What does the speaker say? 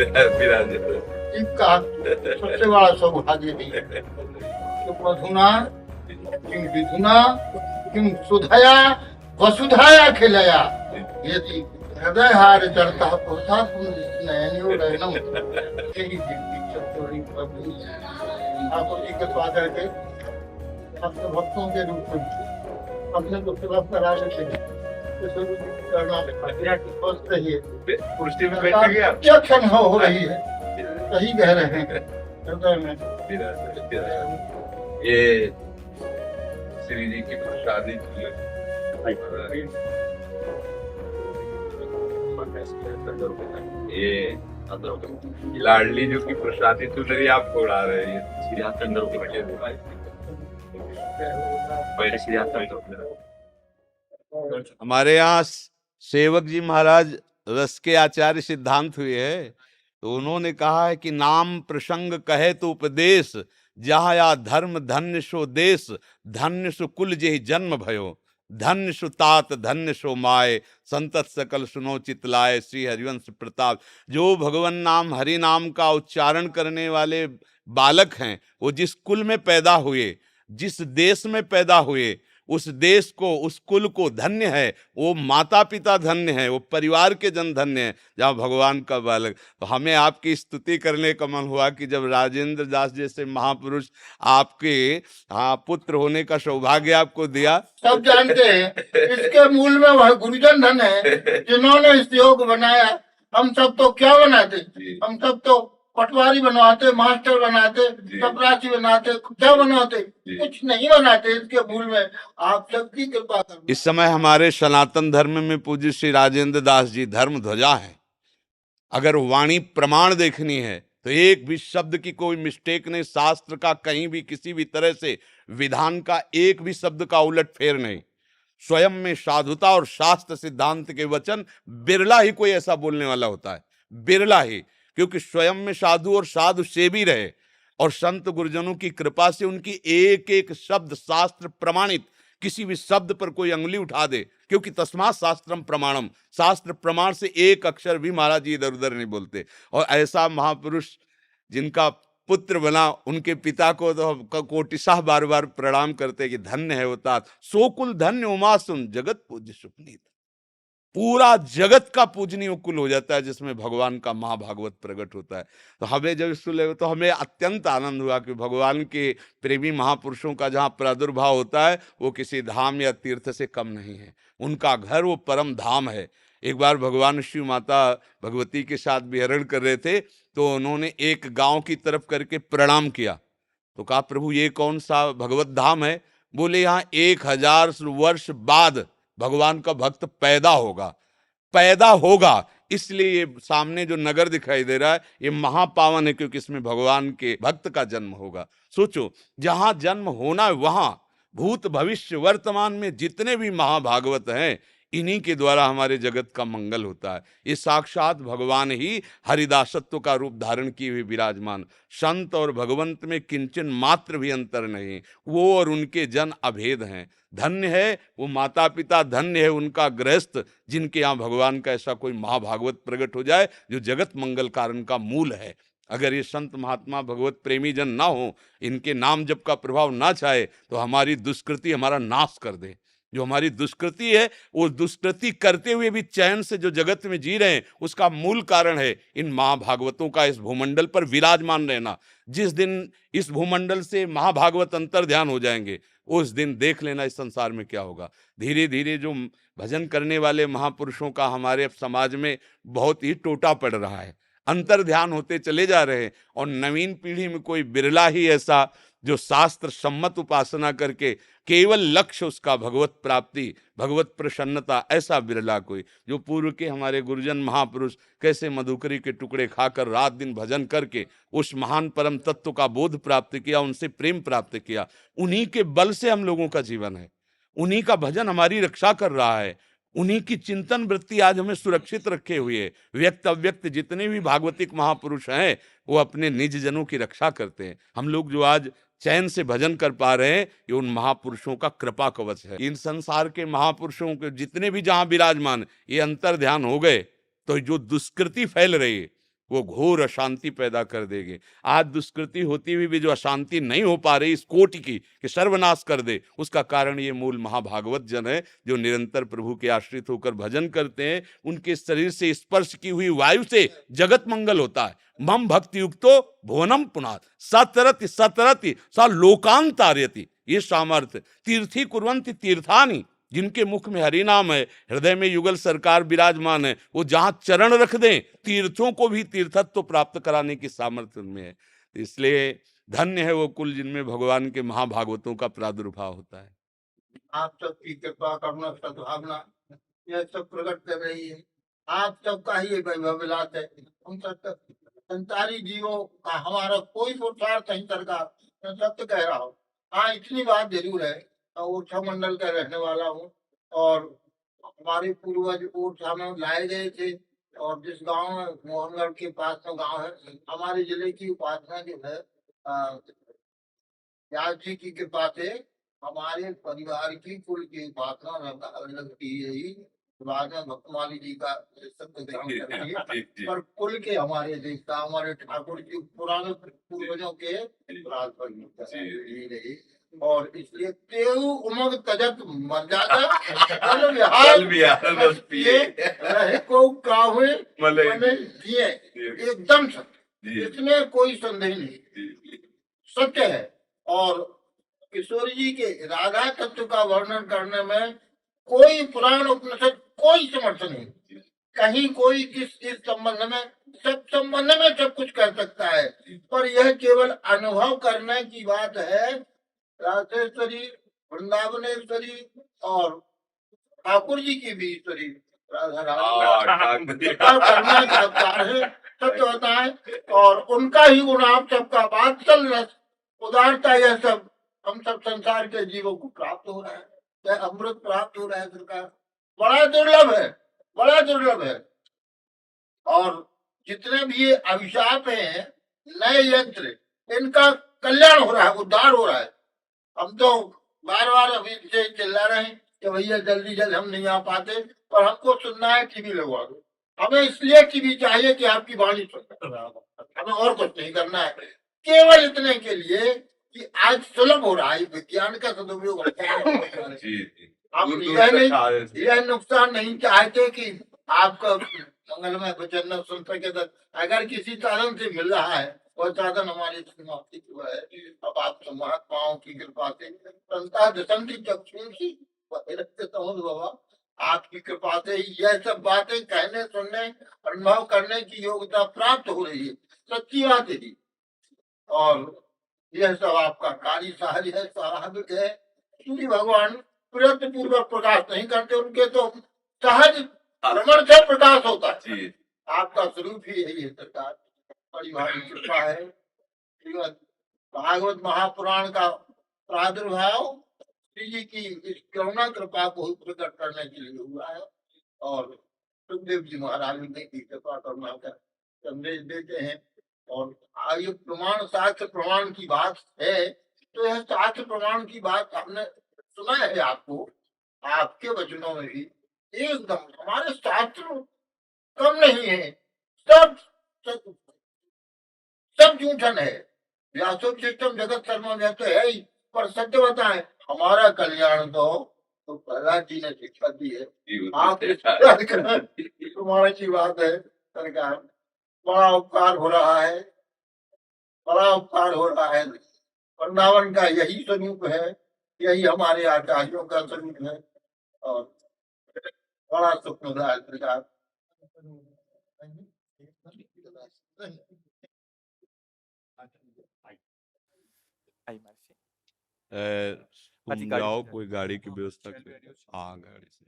इसका सबसे बड़ा सौभाग्य नहीं है। तो मधुना किं विधुना किं सुधया वसुधाया खिलया यदि हृदय हार चढ़ता पुरुषा नयनियो रहनम यही जिंदगी चतुरी प्रभु ठाकुर जी के स्वागत के अपने भक्तों के रूप में अपने को सेवा करा लेते हैं। स्वस्थ रहिए, कुर्सी में बैठेंगे आप। क्या क्षण हो रही है, सही कह रहे हैं हृदय में। ये श्री जी की प्रसादी ये लाडली जो की प्रसादी चुनरी आपको उड़ा रहे हैं। हमारे यहाँ सेवक जी महाराज रस के आचार्य सिद्धांत हुए है, तो उन्होंने कहा है कि नाम प्रसंग कहे तो उपदेश, जहाँ या धर्म धन्य सो देश, धन्य सो कुल जेहि जन्म भयो, धन्य सो तात धन्य सो माय, संतत सकल सुनो चितलाए, श्री हरिवंश प्रताप। जो भगवान नाम हरि नाम का उच्चारण करने वाले बालक हैं, वो जिस कुल में पैदा हुए, जिस देश में पैदा हुए, उस देश को, उस कुल को धन्य है, वो माता पिता धन्य है, वो परिवार के जन धन्य है, जहाँ भगवान का बालक। तो हमें आपकी स्तुति करने का मन हुआ कि जब राजेंद्र दास जैसे महापुरुष आपके पुत्र होने का सौभाग्य आपको दिया। सब जानते हैं इसके मूल में वह गुरुजन धन है जिन्होंने इस योग बनाया। हम सब तो क्या बनाते, हम सब तो पटवारी बनवाते, मास्टर बनाते, चपरासी बनाते, क्या बनाते, कुछ नहीं बनाते। इसके मूल में आप सबकी कृपा कर। इस समय हमारे सनातन धर्म में पूज्य श्री राजेंद्र दास जी धर्म ध्वजा है। अगर वाणी प्रमाण देखनी है तो एक भी शब्द की कोई मिस्टेक नहीं, शास्त्र का कहीं भी किसी भी तरह से विधान का एक भी शब्द का उलट फेर नहीं। स्वयं में साधुता और शास्त्र सिद्धांत के वचन बिरला ही कोई ऐसा बोलने वाला होता है, बिरला ही, क्योंकि स्वयं में साधु और साधु से भी रहे और संत गुरुजनों की कृपा से उनकी एक एक शब्द शास्त्र प्रमाणित, किसी भी शब्द पर कोई अंगुली उठा दे, क्योंकि तस्मात् शास्त्रम प्रमाणम, शास्त्र प्रमाण से एक अक्षर भी महाराज जी इधर उधर नहीं बोलते। और ऐसा महापुरुष जिनका पुत्र बना, उनके पिता को तो कोटिशाह बार बार प्रणाम करते कि धन्य है वो तात, सोकुल धन्य उमा सुन जगत पूज्य सुपनीत। पूरा जगत का पूजनीय कुल हो जाता है जिसमें भगवान का महाभागवत प्रकट होता है। तो हमें जब सुने तो हमें अत्यंत आनंद हुआ कि भगवान के प्रेमी महापुरुषों का जहाँ प्रादुर्भाव होता है वो किसी धाम या तीर्थ से कम नहीं है। उनका घर वो परम धाम है। एक बार भगवान शिव माता भगवती के साथ विहरण कर रहे थे, तो उन्होंने एक गांव की तरफ करके प्रणाम किया। तो कहा, प्रभु ये कौन सा भगवत धाम है? बोले, यहाँ 1000 वर्ष बाद भगवान का भक्त पैदा होगा, इसलिए ये सामने जो नगर दिखाई दे रहा है ये महापावन है, क्योंकि इसमें भगवान के भक्त का जन्म होगा। सोचो, जहां जन्म होना है वहां भूत भविष्य वर्तमान में जितने भी महाभागवत हैं, इन्हीं के द्वारा हमारे जगत का मंगल होता है। ये साक्षात भगवान ही हरिदासत्व का रूप धारण किए हुए विराजमान। संत और भगवंत में किंचन मात्र भी अंतर नहीं, वो और उनके जन अभेद हैं। धन्य है वो माता पिता, धन्य है उनका गृहस्थ, जिनके यहाँ भगवान का ऐसा कोई महाभागवत प्रकट हो जाए जो जगत मंगल कारण का मूल है। अगर ये संत महात्मा भगवत प्रेमी जन ना हो, इनके नाम जप का प्रभाव ना चाहे, तो हमारी दुष्कृति हमारा नाश कर दे। जो हमारी दुष्कृति है, वो दुष्कृति करते हुए भी चैन से जो जगत में जी रहे हैं, उसका मूल कारण है इन महाभागवतों का इस भूमंडल पर विराजमान रहना। जिस दिन इस भूमंडल से महाभागवत अंतर ध्यान हो जाएंगे, उस दिन देख लेना इस संसार में क्या होगा। धीरे धीरे जो भजन करने वाले महापुरुषों का हमारे समाज में बहुत ही टोटा पड़ रहा है, अंतर ध्यान होते चले जा रहे हैं। और नवीन पीढ़ी में कोई बिरला ही ऐसा जो शास्त्र सम्मत उपासना करके केवल लक्ष्य उसका भगवत प्राप्ति, भगवत प्रसन्नता, ऐसा बिरला कोई। जो पूर्व के हमारे गुरुजन महापुरुष कैसे मधुकरी के टुकड़े खाकर रात दिन भजन करके उस महान परम तत्व का बोध प्राप्त किया, उनसे प्रेम प्राप्त किया, उन्हीं के बल से हम लोगों का जीवन है। उन्हीं का भजन हमारी रक्षा कर रहा है। उन्हीं की चिंतन वृत्ति आज हमें सुरक्षित रखे हुए। व्यक्त अव्यक्त जितने भी भागवतिक महापुरुष हैं, वो अपने निज जनों की रक्षा करते हैं। हम लोग जो आज चैन से भजन कर पा रहे हैं, ये उन महापुरुषों का कृपा कवच है। इन संसार के महापुरुषों के जितने भी जहां विराजमान, ये अंतर ध्यान हो गए तो जो दुष्कृति फैल रही है, वो घोर अशांति पैदा कर देंगे। आज दुष्कृति होती हुई भी जो अशांति नहीं हो पा रही इस कोटि की कि सर्वनाश कर दे, उसका कारण ये मूल महाभागवत जन है जो निरंतर प्रभु के आश्रित होकर भजन करते हैं। उनके शरीर से स्पर्श की हुई वायु से जगत मंगल होता है। मम भक्ति युक्तो भुवनम पुनात् सतरति सतरति सा लोकांतार्यति। ये सामर्थ्य तीर्थी कुर्वन्ति तीर्थानि, जिनके मुख में हरि नाम है, हृदय में युगल सरकार विराजमान है, वो जहां चरण रख दें तीर्थों को भी तीर्थत्व प्राप्त कराने की सामर्थ्य उनमें है। इसलिए धन्य है वो कुल जिनमें भगवान के महाभागवतों का प्रादुर्भाव होता है। आप सबकी कृपा करुणा सद्भावना यह सब प्रकट कर रही है। आप सबका ही ये विलास है। हम सब संसारी जीवों का हमारा कोई पुरुषार्थ नहीं सरकार, मैं सत्य कह रहा हूँ। हाँ, इतनी बात जरूर है, ओरछा मंडल का रहने वाला हूँ और हमारे पूर्वज ओरछा में लाए गए थे और जिस गांव में मोहनगढ़ के पास में गांव है, हमारे जिले की उपासना जो है व्यास जी की कृपा से हमारे परिवार की कुल की उपासना अलग की गई। बाद में भक्तमाली जी का शब्द ग्रहण करके पर कुल के हमारे देवता हमारे ठाकुर जी पुराने पूर्वजों के रही और इसलिए तेऊ उमंग तजत मर्यादा कल विहार बस पिए रहे को काहुए मने दिए। एकदम सत्य, इसमें कोई संदेह नहीं, सत्य है। और किशोर जी के राधा तत्व का वर्णन करने में कोई पुराण उपनिषद कोई समर्थन नहीं। कहीं कोई किस इस संबंध में सब कुछ कर सकता है, पर यह केवल अनुभव करने की बात है। राधेश्वरी, वृंदावनेश्वरी और ठाकुर जी की भी ईश्वरी राधा रानी करना चाहता है, सत्य होता है। और उनका ही गुण आप सबका वात्सल रस उदारता, यह सब हम सब संसार के जीवों को प्राप्त हो रहा है, यह अमृत प्राप्त हो रहा है। सरकार बड़ा दुर्लभ है, बड़ा दुर्लभ है। और जितने भी ये अभिशाप हैं, नए यंत्र, इनका कल्याण हो रहा है, उद्धार हो रहा है। हम तो बार बार अभी से चिल्ला रहे हैं कि भैया जल्दी जल्दी हम नहीं आ पाते, पर हमको सुनना है टीवी लगवा दो। हमें इसलिए टीवी चाहिए कि आपकी वाणी सुन, हमें और कुछ नहीं करना है, केवल इतने के लिए कि आज सुलभ हो रहा है, विज्ञान का सदुपयोग होता है। हम यह नुकसान नहीं चाहते कि आपका मंगलमय वचन न सुन सके। अगर किसी साधन से मिल रहा है वह साधन हमारी समाप्ति हुआ है। अब आप महात्माओं की कृपा से संता दशंति चक्षुंसी बाबा, आपकी कृपा से यह सब बातें कहने सुनने अनुभव करने की योग्यता प्राप्त हो रही है। सच्ची बात है जी। और यह सब आपका कार्य सहज है, स्वाभाविक है। सूर्य भगवान प्रयत्न पूर्वक प्रकाश नहीं करते, उनके तो सहज भ्रमण से प्रकाश होता है। आपका स्वरूप ही यही है सरकार, बड़ी भारी कृपा है। भागवत महापुराण का प्रादुर्भाव श्री जी की इस करुणा कृपा को प्रकट करने के लिए हुआ है। और सुखदेव जी महाराज ने की कृपा करुणा का संदेश देते हैं। और ये प्रमाण शास्त्र प्रमाण की बात है, तो यह शास्त्र प्रमाण की बात हमने सुना है आपको, आपके वचनों में भी एकदम हमारे शास्त्र कम नहीं है, सब सब, सब झूठन है। व्यासोचितम जगत सर्वम यह तो है ही, पर सत्य बताएं हमारा कल्याण तो प्रहलाद जी ने शिक्षा दी है। आप प्रमाण की बात है सरकार, बड़ा उपकार हो रहा है, बड़ा उपकार हो रहा है। वृंदावन का यही स्वरूप है, यही हमारे आचार्यों का स्वरूप है। और बड़ा सुख मिल रहा है सरकार। तुम जाओ, कोई गाड़ी की व्यवस्था करो। हाँ, गाड़ी से